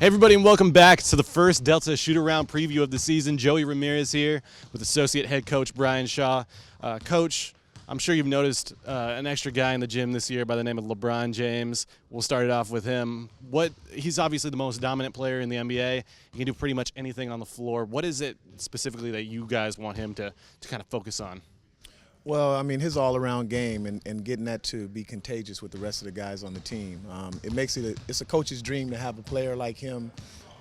Hey everybody, and welcome back to the first Delta Shootaround preview of the season. Joey Ramirez here with Associate Head Coach Brian Shaw. Coach, I'm sure you've noticed an extra guy in the gym this year by the name of LeBron James. We'll start it off with him. He's obviously the most dominant player in the NBA. He can do pretty much anything on the floor. What is it specifically that you guys want him to kind of focus on? Well, I mean, his all-around game and getting that to be contagious with the rest of the guys on the team. It's a coach's dream to have a player like him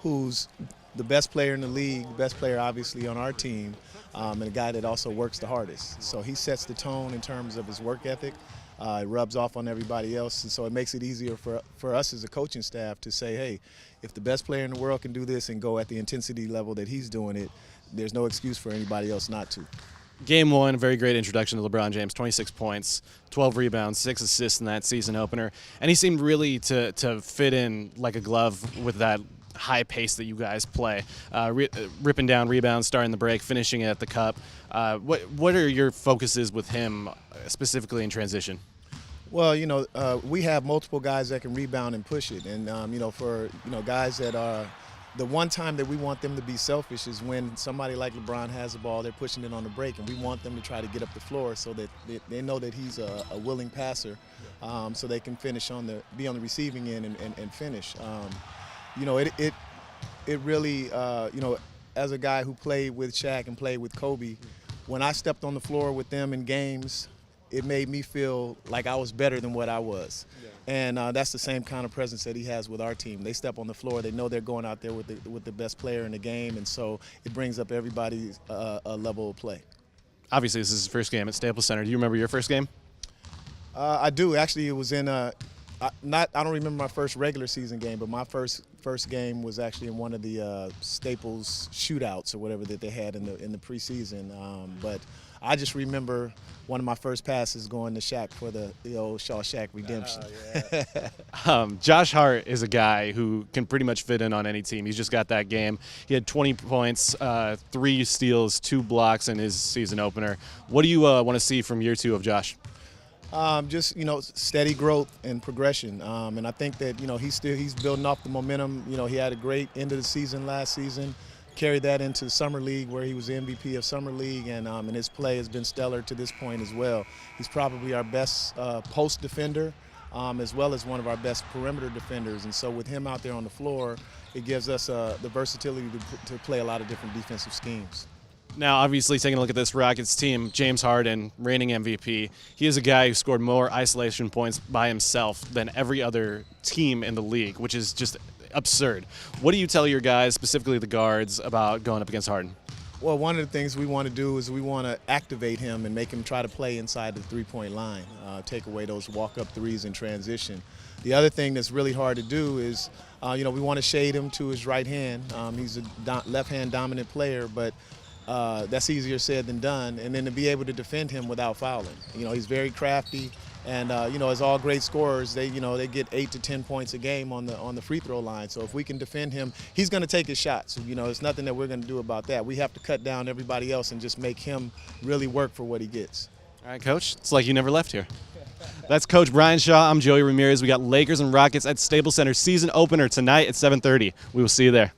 who's the best player in the league, the best player obviously on our team, and a guy that also works the hardest. So he sets the tone in terms of his work ethic. It rubs off on everybody else, and so it makes it easier for us as a coaching staff to say, hey, if the best player in the world can do this and go at the intensity level that he's doing it, there's no excuse for anybody else not to. Game one, a very great introduction to LeBron James, 26 points, 12 rebounds, 6 assists in that season opener. And he seemed really to fit in like a glove with that high pace that you guys play, ripping down rebounds, starting the break, finishing it at the cup. What are your focuses with him specifically in transition? Well, we have multiple guys that can rebound and push it. And, for guys that are – the one time that we want them to be selfish is when somebody like LeBron has the ball, they're pushing it on the break, and we want them to try to get up the floor so that they know that he's a willing passer, so they can finish be on the receiving end and finish. It really, as a guy who played with Shaq and played with Kobe, when I stepped on the floor with them in games, it made me feel like I was better than what I was. Yeah. And that's the same kind of presence that he has with our team. They step on the floor, they know they're going out there with the best player in the game, and so it brings up everybody's level of play. Obviously, this is his first game at Staples Center. Do you remember your first game? I do. Actually, it was in I don't remember my first regular season game, but my first game was actually in one of the Staples shootouts or whatever that they had in the preseason. But I just remember one of my first passes going to Shaq for the old Shawshank redemption. Yeah. Josh Hart is a guy who can pretty much fit in on any team. He's just got that game. He had 20 points, 3 steals, 2 blocks in his season opener. What do you want to see from year 2 of Josh? Just steady growth and progression, and I think that he's building off the momentum. He had a great end of the season last season, carried that into Summer League where he was the MVP of Summer League, and his play has been stellar to this point as well. He's probably our best post defender, as well as one of our best perimeter defenders, and so with him out there on the floor, it gives us the versatility to play a lot of different defensive schemes. Now, obviously, taking a look at this Rockets team, James Harden, reigning MVP, he is a guy who scored more isolation points by himself than every other team in the league, which is just absurd. What do you tell your guys, specifically the guards, about going up against Harden? Well, one of the things we want to do is we want to activate him and make him try to play inside the three-point line, take away those walk-up threes in transition. The other thing that's really hard to do is, we want to shade him to his right hand. He's a left-hand dominant player, but that's easier said than done, and then to be able to defend him without fouling. He's very crafty, and as all great scorers, they get 8 to 10 points a game on the free throw line. So if we can defend him, he's going to take his shots. It's nothing that we're going to do about that. We have to cut down everybody else and just make him really work for what he gets. All right, Coach. It's like you never left here. That's Coach Brian Shaw. I'm Joey Ramirez. We got Lakers and Rockets at Staples Center season opener tonight at 7:30. We will see you there.